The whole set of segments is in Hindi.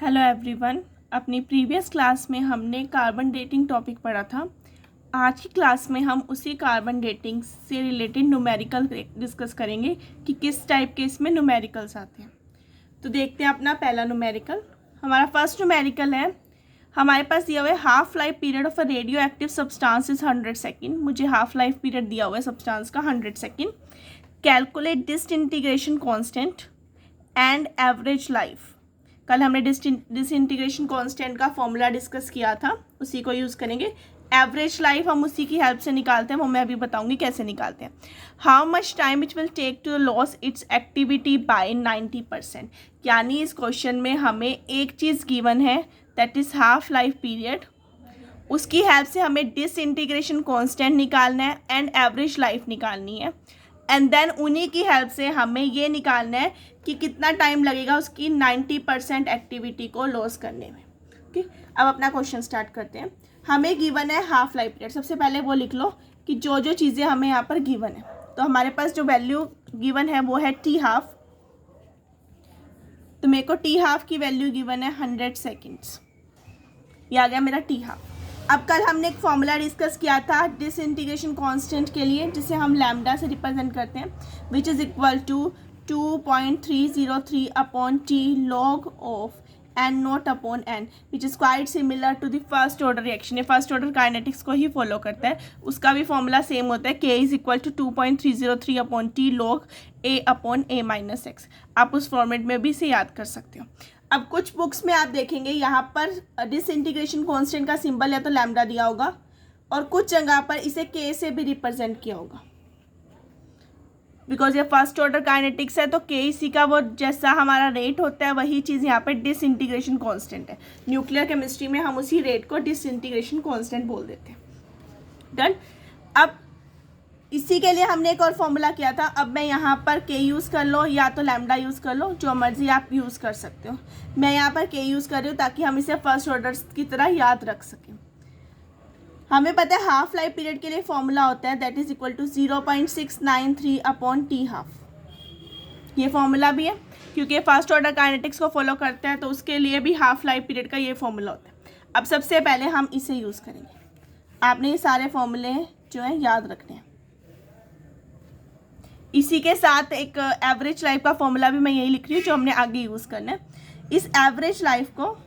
Hello everyone. अपनी प्रीवियस क्लास में हमने कार्बन डेटिंग टॉपिक पढ़ा था। आज की क्लास में हम उसी कार्बन डेटिंग से रिलेटेड न्यूमेरिकल डिस्कस करेंगे कि किस टाइप के इसमें न्यूमेरिकल्स आते हैं। तो देखते हैं अपना पहला न्यूमेरिकल। हमारा फर्स्ट न्यूमेरिकल है, हमारे पास दिया हुआ है half life period of a radio active substance is 100 second. मुझे हाफ लाइफ पीरियड दिया हुआ है सब्सटेंस का 100 second. Calculate disintegration constant and average life. कल हमने डिसइंटीग्रेशन कांस्टेंट का फॉर्मूला डिस्कस किया था, उसी को यूज़ करेंगे। एवरेज लाइफ हम उसी की हेल्प से निकालते हैं, वो मैं अभी बताऊंगी कैसे निकालते हैं। How much time it will take to lose its activity by 90%। यानी इस क्वेश्चन में हमें एक चीज़ गिवन है, that is half life period. उसकी हेल्प से हमें डिसइंटीग्रेशन कांस्टेंट निकालना है एंड एवरेज लाइफ निकालनी है। एंड देन उन्हीं की हेल्प से हमें ये निकालना है कि कितना टाइम लगेगा उसकी 90% एक्टिविटी को लॉस करने में। ओके, अब अपना क्वेश्चन स्टार्ट करते हैं। हमें गिवन है हाफ लाइफ पीरियड। सबसे पहले वो लिख लो कि जो जो चीज़ें हमें यहाँ पर गिवन है। तो हमारे पास जो वैल्यू गिवन है वो है टी हाफ। तो मेरे को टी हाफ की वैल्यू गिवन है 100 सेकेंड्स। ये आ गया मेरा टी हाफ। अब कल हमने एक फॉर्मूला डिस्कस किया था डिसइंटीग्रेशन कांस्टेंट के लिए, जिसे हम लैम्डा से रिप्रेजेंट करते हैं, which is equal to 2.303 upon t log of n not upon n, which is quite similar to the first order reaction. ये फर्स्ट ऑर्डर काइनेटिक्स को ही फॉलो करता है। उसका भी फॉर्मूला सेम होता है, k is equal to 2.303 upon t log a upon a minus x. आप उस फॉर्मेट में भी इसे याद कर सकते हो। अब कुछ बुक्स में आप देखेंगे यहाँ पर डिसइंटीग्रेशन कांस्टेंट का सिंबल या तो लैम्डा दिया होगा, और कुछ जगह पर इसे के से भी रिप्रेजेंट किया होगा। बिकॉज ये फर्स्ट ऑर्डर काइनेटिक्स है, तो के सी का वो जैसा हमारा रेट होता है वही चीज़ यहाँ पर डिसइंटीग्रेशन कांस्टेंट है। न्यूक्लियर केमिस्ट्री में हम उसी रेट को डिसइंटीग्रेशन कांस्टेंट बोल देते हैं। डन। अब इसी के लिए हमने एक और फॉर्मूला किया था। अब मैं यहाँ पर के यूज़ कर लो या तो लैम्डा यूज़ कर लो, जो मर्जी आप यूज़ कर सकते हो। मैं यहाँ पर के यूज़ कर रही हूँ ताकि हम इसे फर्स्ट ऑर्डर की तरह याद रख सकें। हमें पता है हाफ लाइफ पीरियड के लिए फॉर्मूला होता है, that is equal to 0.693 upon t half. ये फॉर्मूला भी है क्योंकि फर्स्ट ऑर्डर काइनेटिक्स को फॉलो करता है, तो उसके लिए भी हाफ लाइफ पीरियड का ये फॉर्मूला होता है। अब सबसे पहले हम इसे यूज़ करेंगे। आपने ये सारे फॉर्मूले जो है याद रखने हैं। इसी के साथ एक एवरेज लाइफ का फॉर्मूला भी मैं यही लिख रही हूँ जो हमने आगे यूज़ करना है। इस एवरेज लाइफ को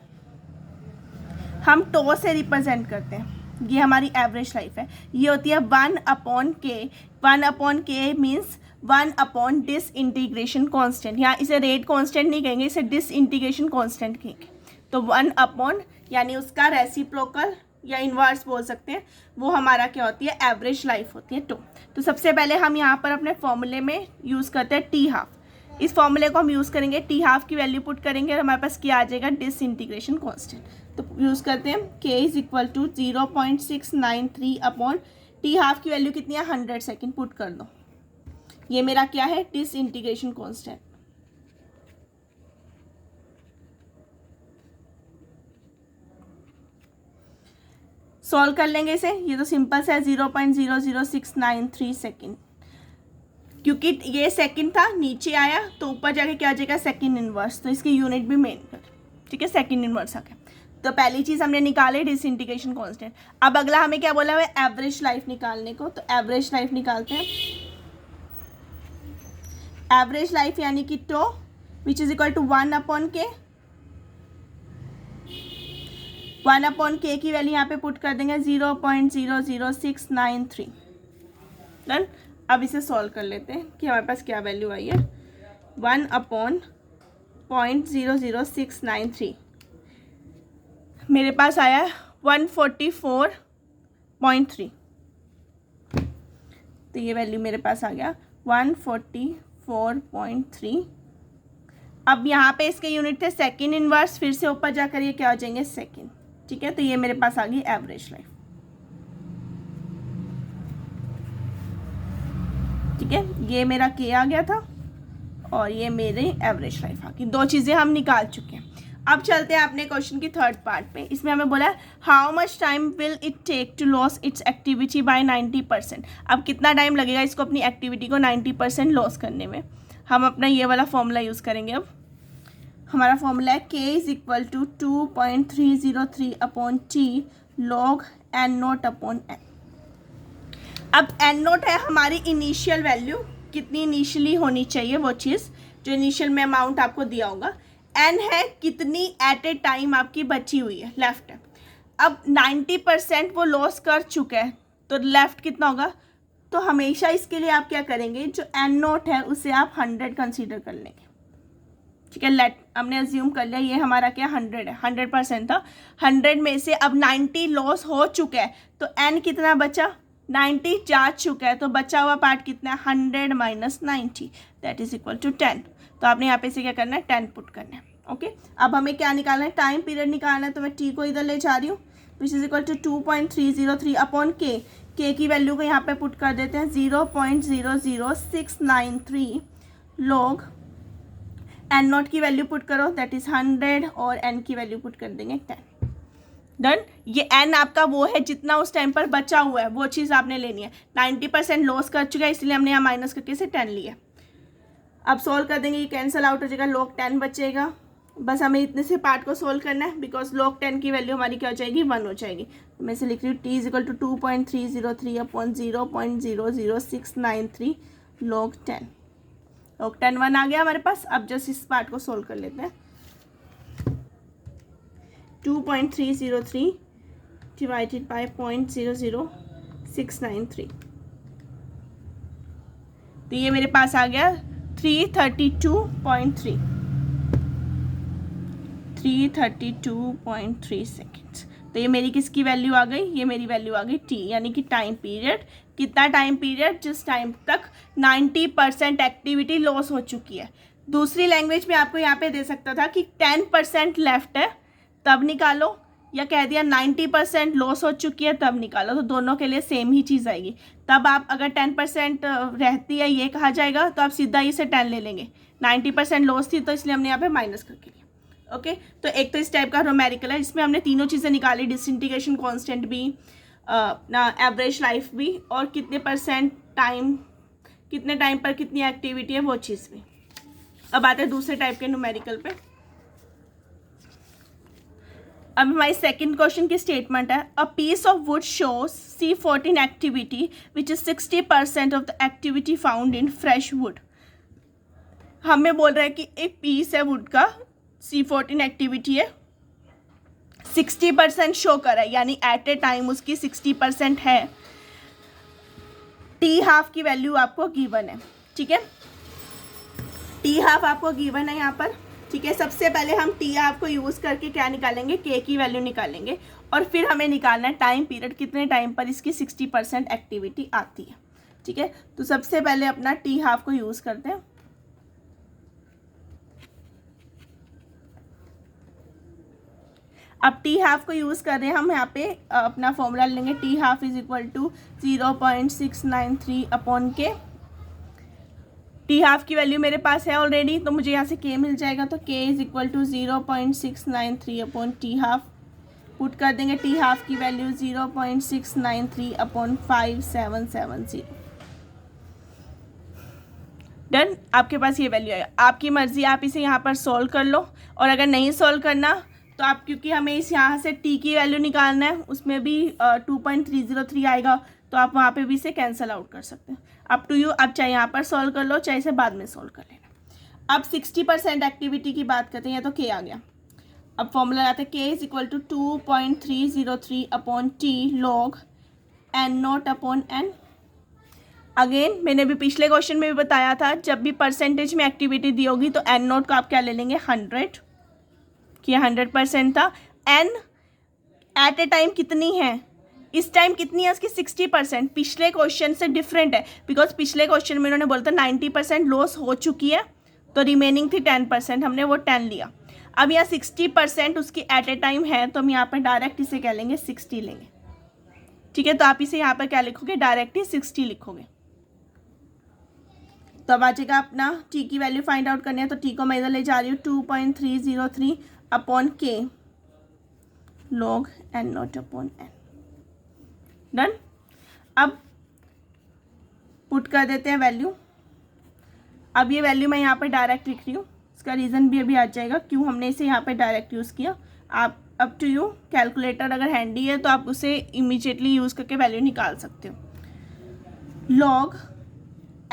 हम टो से रिप्रेजेंट करते हैं। ये हमारी एवरेज लाइफ है। ये होती है 1 अपॉन के। 1 अपॉन के मीन्स 1 अपॉन डिसइंटीग्रेशन कांस्टेंट। यहाँ इसे रेट कांस्टेंट नहीं कहेंगे, इसे डिसइंटीग्रेशन कांस्टेंट कहेंगे। तो 1 अपॉन यानी उसका रेसिप्रोकल या इन्वर्स बोल सकते हैं, वो हमारा क्या होती है, एवरेज लाइफ होती है टो। तो सबसे पहले हम यहाँ पर अपने फॉर्मूले में यूज़ करते हैं टी हाफ। इस फॉर्मूले को हम यूज़ करेंगे, टी हाफ की वैल्यू पुट करेंगे और हमारे पास क्या आ जाएगा, डिसइंटीग्रेशन कांस्टेंट। तो यूज़ करते हैं k is equal to 0.693 upon t half की वैल्यू कितनी है, 100 सेकेंड पुट कर दो। ये मेरा क्या है, डिसइंटीग्रेशन कांस्टेंट। सॉल्व कर लेंगे इसे। ये तो सिंपल सा है, 0.00693 सेकेंड। क्योंकि ये सेकंड था, नीचे आया तो ऊपर जाके क्या आ जाएगा, सेकंड इनवर्स। तो इसकी यूनिट भी मेन कर, ठीक है, सेकंड इनवर्स आ गया। तो पहली चीज़ हमने निकाले डिसइंटीग्रेशन कांस्टेंट। अब अगला हमें क्या बोला हुआ है, एवरेज लाइफ निकालने को। तो एवरेज लाइफ निकालते हैं। एवरेज लाइफ यानी कि tau which is equal to 1 upon k. 1 upon k की वैल्यू यहाँ पे पुट कर देंगे 0.00693। डन। अब इसे सॉल्व कर लेते हैं कि हमारे पास क्या वैल्यू आई है। 1 अपॉन 0.00693 मेरे पास आया 144.3। तो ये वैल्यू मेरे पास आ गया 144.3। अब यहाँ पे इसके यूनिट थे सेकेंड इनवर्स, फिर से ऊपर जाकर ये क्या हो जाएंगे, सेकेंड। ठीक है, तो ये मेरे पास आ गई एवरेज लाइफ। ठीक है, ये मेरा के आ गया था और ये मेरे एवरेज लाइफ आ गई। दो चीज़ें हम निकाल चुके हैं। अब चलते हैं अपने क्वेश्चन की थर्ड पार्ट पे। इसमें हमें बोला है how much time will it take to lose its activity by 90%। अब कितना टाइम लगेगा इसको अपनी एक्टिविटी को 90% लॉस करने में। हम अपना ये वाला फॉर्मूला यूज़ करेंगे। अब हमारा फॉर्मूला है k is equal to 2.303 upon t log n not upon n. अब एन नोट है हमारी इनिशियल वैल्यू, कितनी इनिशियली होनी चाहिए वो चीज़ जो इनिशियल में अमाउंट आपको दिया होगा। एन है कितनी एट ए टाइम आपकी बची हुई है, लेफ्ट है। अब 90% वो लॉस कर चुका है तो लेफ्ट कितना होगा। तो हमेशा इसके लिए आप क्या करेंगे, जो एन नोट है उसे आप 100 कंसीडर कर लेंगे। ठीक है, लेट हमने अज्यूम कर लिया ये हमारा क्या 100 है, 100% था। 100 में से अब 90 लॉस हो चुका है तो एन कितना बचा, 90 जा चुका है तो बचा हुआ पार्ट कितना है 100 minus 90 that is equal to 10। तो आपने यहाँ पे से क्या करना है 10 पुट करना है। ओके, अब हमें क्या निकालना है, टाइम पीरियड निकालना है। तो मैं टी को इधर ले जा रही हूँ, which is equal to 2.303 upon k की वैल्यू को यहाँ पे पुट कर देते हैं 0.00693 लॉग एन नॉट की वैल्यू पुट करो दैट इज 100 और एन की वैल्यू पुट कर देंगे 10। डन। ये एन आपका वो है जितना उस टाइम पर बचा हुआ है, वो चीज़ आपने लेनी है। 90% लॉस कर चुका है इसलिए हमने यहाँ माइनस करके से 10 लिया। अब सोल्व कर देंगे, ये कैंसिल आउट हो जाएगा, लॉग 10 बचेगा। बस हमें इतने से पार्ट को सोल्व करना है बिकॉज log 10 की वैल्यू हमारी क्या हो जाएगी 1 हो जाएगी। तो मैं से लिख रही हूँ t is equal to 2.303 upon 0.00693 log 10। log 10 1 आ गया हमारे पास। अब जस्ट इस पार्ट को सोल्व कर लेते हैं। 2.303 डिवाइडेड बाय 0.00693 तो ये मेरे पास आ गया 332.3 सेकेंड्स। तो ये मेरी किसकी वैल्यू आ गई, ये मेरी वैल्यू आ गई टी, यानी कि टाइम पीरियड। कितना टाइम पीरियड, जिस टाइम तक 90% एक्टिविटी लॉस हो चुकी है। दूसरी लैंग्वेज में आपको यहाँ पे दे सकता था कि 10% लेफ्ट है तब निकालो, या कह दिया 90% लॉस हो चुकी है तब निकालो। तो दोनों के लिए सेम ही चीज़ आएगी। तब आप अगर 10% रहती है ये कहा जाएगा तो आप सीधा इसे 10 ले लेंगे। 90% लॉस थी तो इसलिए हमने यहाँ पे माइनस करके लिया। ओके, तो एक तो इस टाइप का न्यूमेरिकल है जिसमें हमने तीनों चीज़ें निकाली, डिसइंटीग्रेशन कांस्टेंट भी, अपना एवरेज लाइफ भी, और कितने परसेंट टाइम, कितने टाइम पर कितनी एक्टिविटी है वो चीज़ भी। अब आते हैं दूसरे टाइप के न्यूमेरिकल पे। अब हमारी सेकंड क्वेश्चन की स्टेटमेंट है, a piece of wood shows C14 activity which is 60% of the activity found in fresh wood. हमें बोल रहा है कि एक पीस है वुड का, C14 एक्टिविटी है, 60% शो कर रहा है, यानी एट ए टाइम उसकी 60% है। टी हाफ की वैल्यू आपको गिवन है। ठीक है, टी हाफ आपको गिवन है यहाँ पर। ठीक है, सबसे पहले हम टी हाफ को यूज़ करके क्या निकालेंगे, के की वैल्यू निकालेंगे, और फिर हमें निकालना है टाइम पीरियड, कितने टाइम पर इसकी 60% एक्टिविटी आती है। ठीक है, तो सबसे पहले अपना टी हाफ को यूज़ करते हैं। अब टी हाफ को यूज़ कर रहे हैं हम, यहाँ पे अपना फॉर्मूला लेंगे, t half is equal to 0.693 upon k. T half की वैल्यू मेरे पास है ऑलरेडी तो मुझे यहाँ से के मिल जाएगा, तो k is equal to 0.693 upon t half. Put कर देंगे टी हाफ की वैल्यू 0.693 अपॉन 5770। डन, आपके पास ये वैल्यू है। आपकी मर्जी, आप इसे यहाँ पर सॉल्व कर लो, और अगर नहीं सॉल्व करना तो आप, क्योंकि हमें इस यहाँ से टी की वैल्यू निकालना है, उसमें भी 2.303 आएगा, तो आप वहाँ पे भी इसे कैंसिल आउट कर सकते हैं। अप टू यू, आप चाहे यहाँ पर सॉल्व कर लो चाहे इसे बाद में सॉल्व कर लेना। अब 60% एक्टिविटी की बात करते हैं, तो के आ गया। अब फॉर्मूला आता है k is equal to 2.303 upon t log n not upon n. Again मैंने भी पिछले क्वेश्चन में भी बताया था, जब भी परसेंटेज में एक्टिविटी दी होगी तो एन नोट को आप क्या ले लेंगे 100, कि 100% था। एन एट ए टाइम कितनी है, इस टाइम कितनी है उसकी 60%। पिछले क्वेश्चन से डिफरेंट है बिकॉज पिछले क्वेश्चन में उन्होंने बोला था 90% लॉस हो चुकी है तो रिमेनिंग थी 10%, हमने वो 10 लिया। अब यहाँ 60% उसकी एट ए टाइम है तो हम यहाँ पर डायरेक्ट इसे क्या लेंगे 60 लेंगे। ठीक है, तो आप इसे यहाँ पर क्या लिखोगे, डायरेक्ट ही 60 लिखोगे। तो अब आ जाएगा अपना टी की वैल्यू फाइंड आउट करनी है, तो टी को मैं इधर ले जा रही हूँ 2.303 upon k log n not upon n. Done. अब पुट कर देते हैं वैल्यू। अब ये वैल्यू मैं यहाँ पर डायरेक्ट लिख रही हूँ, उसका रीज़न भी अभी आ जाएगा क्यों हमने इसे यहाँ पे डायरेक्ट यूज़ किया। आप अप टू यू, कैलकुलेटर अगर हैंडी है तो आप उसे इमीडिएटली यूज़ करके वैल्यू निकाल सकते हो। Log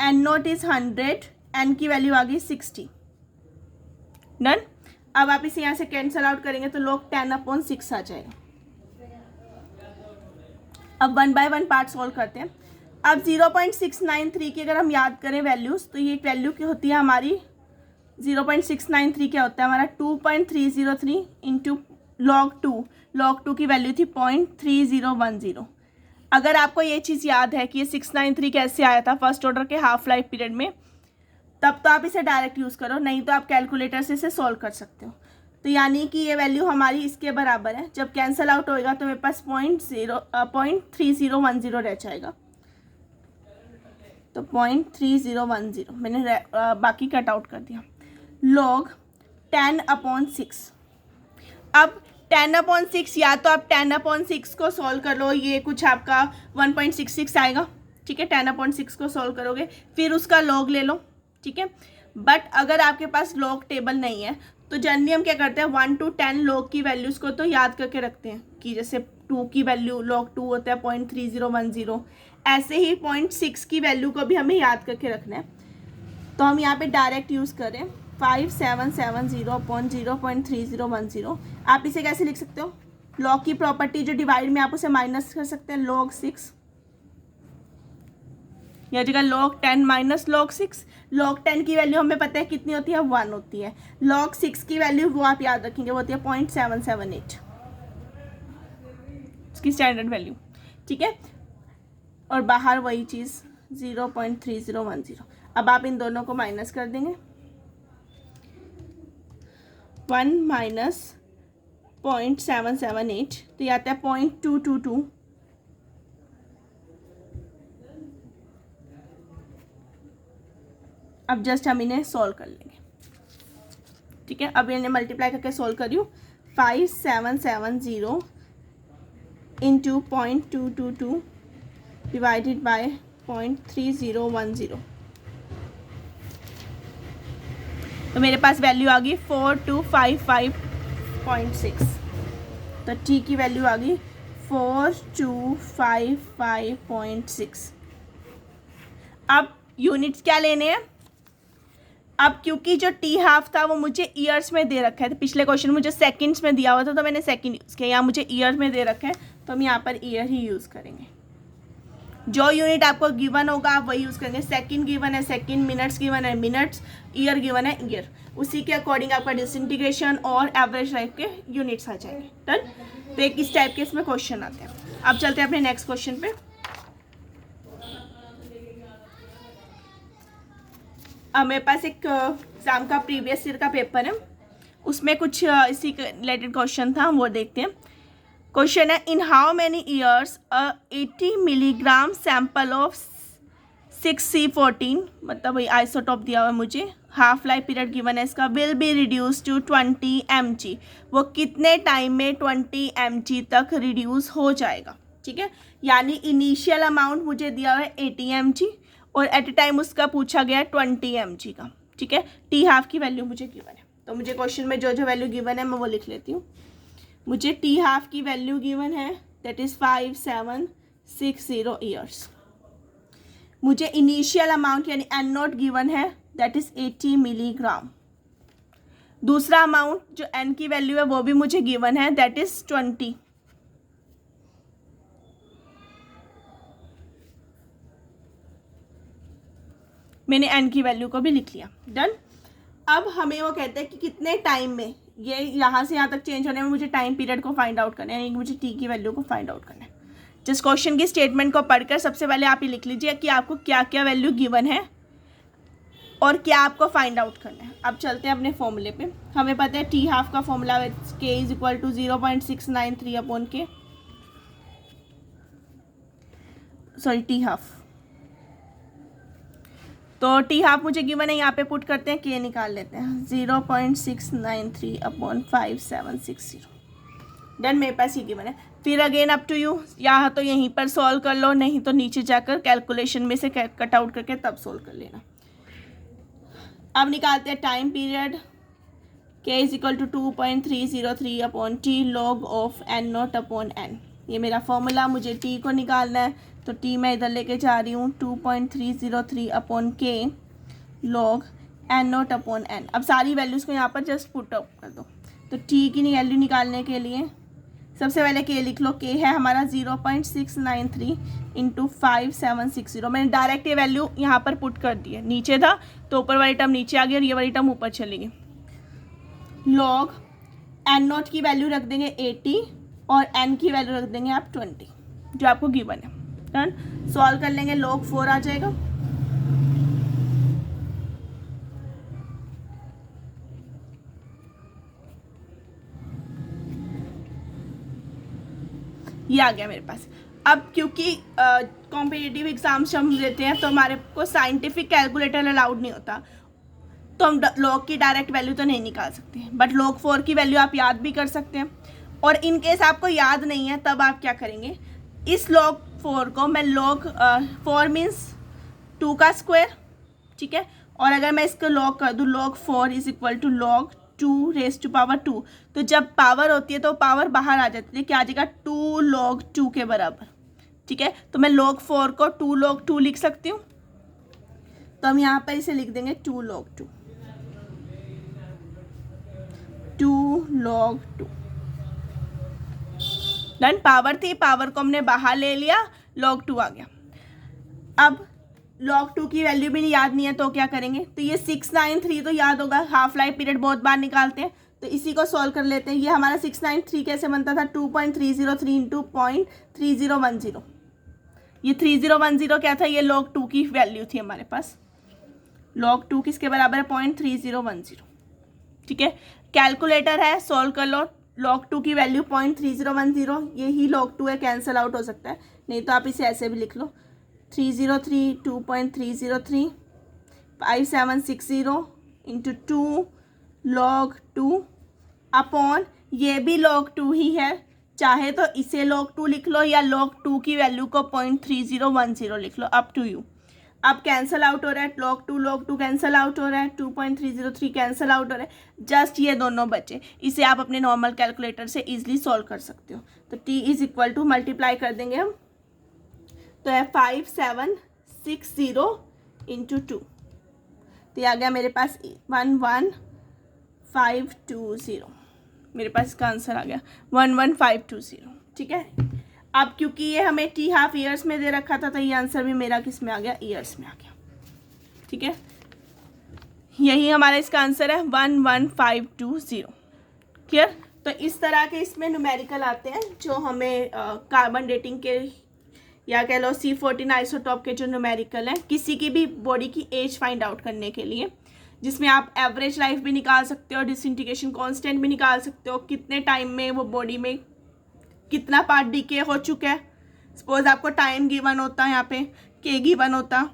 n not is 100, n की वैल्यू आ गई 60। डन। अब आप इसे यहाँ से कैंसल आउट करेंगे तो लॉग 10/6 आ जाएगा। अब 1 बाय 1 पार्ट सॉल्व करते हैं। अब 0.693 की अगर हम याद करें वैल्यूज़, तो ये वैल्यू की होती है हमारी 0.693 क्या होता है हमारा 2.303 इंटू log 2 की वैल्यू थी 0.3010। अगर आपको ये चीज़ याद है कि ये 693 कैसे आया था फर्स्ट ऑर्डर के हाफ लाइफ पीरियड में, तब तो आप इसे डायरेक्ट यूज़ करो, नहीं तो आप कैलकुलेटर से इसे सॉल्व कर सकते हो। तो यानी कि ये वैल्यू हमारी इसके बराबर है। जब कैंसिल आउट होएगा तो मेरे पास 0.3010 रह जाएगा। तो 0.3010 मैंने बाकी कट आउट कर दिया। log 10/6। अब 10/6 या तो आप 10/6 को सॉल्व कर लो, ये कुछ आपका 1.66 आएगा, ठीक है। 10/6 को सॉल्व करोगे फिर उसका log ले लो, ठीक है। बट अगर आपके पास log टेबल नहीं है तो जनरली हम क्या करते हैं 1 to 10 log की वैल्यूज़ को तो याद करके रखते हैं कि जैसे 2 की वैल्यू log 2 होता है 0.3010, ऐसे ही 0.6 की वैल्यू को भी हमें याद करके रखना है। तो हम यहाँ पे डायरेक्ट यूज़ करें 5770/0.3010। आप इसे कैसे लिख सकते हो, log की प्रॉपर्टी जो डिवाइड में आप उसे माइनस कर सकते हैं log 6, या जगह log 10 माइनस log 6। log 10 की वैल्यू हमें पता है कितनी होती है, 1 होती है। log 6 की वैल्यू वो आप याद रखेंगे, वो होती है 0.778, इसकी स्टैंडर्ड वैल्यू, ठीक है। और बाहर वही चीज़ 0.3010। अब आप इन दोनों को माइनस कर देंगे, 1 माइनस 0.778 तो ये आता है 0.222। अब जस्ट हम इन्हें सॉल्व कर लेंगे, ठीक है। अब इन्हें मल्टीप्लाई करके सॉल्व करियो 5770 इंटू 0.222 डिवाइडेड बाय 0.3010। तो मेरे पास वैल्यू आ गई 4255.6। तो टी की वैल्यू आ गई 4255.6। अब यूनिट्स क्या लेने हैं, अब क्योंकि जो टी हाफ था वो मुझे ईयर्स में दे रखा है, तो पिछले क्वेश्चन मुझे सेकंड्स में दिया हुआ था तो मैंने सेकंड यूज़ किया, यहाँ मुझे ईयर में दे रखा है तो हम यहाँ पर ईयर ही यूज़ करेंगे। जो यूनिट आपको गिवन होगा आप वही यूज़ करेंगे। सेकंड गिवन है सेकंड, मिनट्स गिवन है मिनट्स, ईयर गिवन है ईयर, उसी के अकॉर्डिंग आपका डिसइंटीग्रेशन और एवरेज लाइफ के यूनिट्स आ जाएंगे। डन। तो एक इस टाइप के इसमें क्वेश्चन आते हैं। अब चलते हैं अपने नेक्स्ट क्वेश्चन पे। अब मेरे पास एक एग्जाम का प्रीवियस ईयर का पेपर है, उसमें कुछ इसी रिलेटेड क्वेश्चन था, हम वो देखते हैं। क्वेश्चन है in how many years 80 milligram sample of 6C14, मतलब वही आइसोटॉप दिया हुआ है मुझे, हाफ लाइफ पीरियड गिवन है इसका, will be reduce to 20 mg। वो कितने टाइम में 20 mg तक रिड्यूस हो जाएगा, ठीक है। यानी इनिशियल अमाउंट मुझे दिया हुआ है 80 mg और एट ए टाइम उसका पूछा गया है 20 mg का, ठीक है। टी हाफ की वैल्यू मुझे गिवन है, तो मुझे क्वेश्चन में जो जो वैल्यू गिवन है मैं वो लिख लेती हूँ। मुझे टी हाफ की वैल्यू गिवन है दैट इज़ 5760 ईयर्स। मुझे इनिशियल अमाउंट यानी एन नॉट गिवन है दैट इज़ 80 मिलीग्राम। दूसरा अमाउंट जो एन की वैल्यू है वो भी मुझे गिवन है दैट इज़ 20। मैंने एन की वैल्यू को भी लिख लिया। डन। अब हमें वो कहते हैं कि कितने टाइम में, ये यहाँ से यहाँ तक चेंज होने में मुझे टाइम पीरियड को फाइंड आउट करना है, यानी कि मुझे टी की वैल्यू को फाइंड आउट करना है। जिस क्वेश्चन की स्टेटमेंट को पढ़कर सबसे पहले आप ये लिख लीजिए कि आपको क्या क्या वैल्यू गिवन है और क्या आपको फाइंड आउट करना है। अब चलते हैं अपने फॉर्मूले पे। हमें पता है टी हाफ का फॉर्मूला के इज इक्वल टू 0.693 अपॉन के, सॉरी टी हाफ। तो टी हाफ मुझे गिवन है, यहाँ पे पुट करते हैं, के निकाल लेते हैं 0.693 अपॉन 5760। डन। मेरे पास ये गिवन है। फिर अगेन अप टू यू, या तो यहीं पर सॉल्व कर लो, नहीं तो नीचे जाकर कैलकुलेशन में से कट आउट करके तब सॉल्व कर लेना। अब निकालते हैं time period K is equal to 2.303 upon t log of n not upon n। ये मेरा फॉर्मूला, मुझे t को निकालना है तो t मैं इधर लेके जा रही हूँ 2.303 upon k log n not upon n। अब सारी वैल्यूज़ को यहाँ पर जस्ट पुट अप कर दो। तो t की वैल्यू निकालने के लिए सबसे पहले k लिख लो। k है हमारा 0.693 इंटू 5760। मैंने डायरेक्ट ये वैल्यू यहाँ पर पुट कर दी है, नीचे था तो ऊपर वाली टर्म नीचे आ गई और ये वाली टर्म ऊपर चली गई। लॉग n नॉट की वैल्यू रख देंगे 80 और n की वैल्यू रख देंगे आप 20, जो आपको गिवन है। डन। सॉल्व कर लेंगे, log 4 आ जाएगा। ये आ गया मेरे पास। अब क्योंकि कॉम्पिटिटिव एग्जाम्स हम देते हैं तो हमारे को साइंटिफिक कैलकुलेटर अलाउड नहीं होता, तो हम log की डायरेक्ट वैल्यू तो नहीं निकाल सकते, बट log 4 की वैल्यू आप याद भी कर सकते हैं। और इन केस आपको याद नहीं है तब आप क्या करेंगे, इस log 4 को मैं log 4 मीन्स 2 का स्क्वायर, ठीक है। और अगर मैं इसको log कर दूँ, log 4 is equal to log 2 raise to power 2, तो जब पावर होती है तो पावर बाहर आ जाती है, क्या आ जाएगा 2 log 2 के बराबर, ठीक है। तो मैं log 4 को 2 log 2 लिख सकती हूँ, तो हम यहाँ पर इसे लिख देंगे 2 log 2, 2 log 2। डन। पावर थी, पावर को हमने बाहर ले लिया, log 2 आ गया। अब log 2 की वैल्यू भी याद नहीं है तो क्या करेंगे, तो ये 693 तो याद होगा, हाफ लाइफ पीरियड बहुत बार निकालते हैं, तो इसी को सॉल्व कर लेते हैं। ये हमारा 693 कैसे बनता था, 2.303 इंटू 0.3010। ये 3010 क्या था, ये log 2 की वैल्यू थी हमारे पास। log 2 किसके बराबर है, 0.3010, ठीक है। कैलकुलेटर है, सॉल्व कर लो। log 2 की वैल्यू 0.3010, यही log 2 है, कैंसिल आउट हो सकता है, नहीं तो आप इसे ऐसे भी लिख लो, 303 2.303 5760 इंटू 2 log 2 अपॉन ये भी log 2 ही है, चाहे तो इसे log 2 लिख लो या log 2 की वैल्यू को 0.3010 लिख लो, अप टू यू। अब कैंसिल आउट हो रहा है, log 2 कैंसिल आउट हो रहा है, 2.303 कैंसिल आउट हो रहा है, जस्ट ये दोनों बचे। इसे आप अपने नॉर्मल कैलकुलेटर से इजीली सॉल्व कर सकते हो। तो t is equal to multiply कर देंगे हम, तो है 5760 इंटू 2, तो ये आ गया मेरे पास 11520। मेरे पास इसका आंसर आ गया 11520, ठीक है। अब क्योंकि ये हमें t हाफ ईयर्स में दे रखा था तो ये आंसर भी मेरा किस में आ गया, ईयर्स में आ गया, ठीक है। यही हमारा इसका आंसर है 11520। क्लियर। तो इस तरह के इसमें न्यूमेरिकल आते हैं जो हमें कार्बन डेटिंग के या कह लो C14 आइसोटॉप के जो न्यूमेरिकल हैं, किसी की भी बॉडी की एज फाइंड आउट करने के लिए, जिसमें आप एवरेज लाइफ भी निकाल सकते हो, डिसइंटीग्रेशन कांस्टेंट भी निकाल सकते हो, कितने टाइम में वो बॉडी में कितना पार्ट डीके हो चुका है। सपोज आपको टाइम गिवन होता है, यहाँ पे के गिवन होता,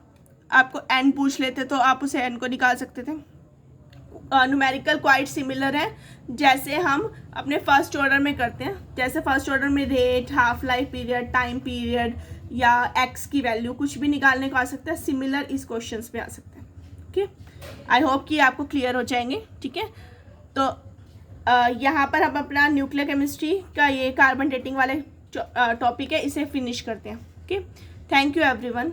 आपको एन पूछ लेते तो आप उसे एन को निकाल सकते थे। न्यूमेरिकल क्वाइट सिमिलर है जैसे हम अपने फर्स्ट ऑर्डर में करते हैं, जैसे फर्स्ट ऑर्डर में rate, half life period, time period या एक्स की वैल्यू कुछ भी निकालने को आ सकता है, सिमिलर इस क्वेश्चन पे आ सकते हैं। ओके, आई होप कि आपको क्लियर हो जाएंगे, ठीक है। तो यहाँ पर हम अपना न्यूक्लियर केमिस्ट्री का ये कार्बन डेटिंग वाले टॉपिक है, इसे फिनिश करते हैं। Okay, thank you everyone.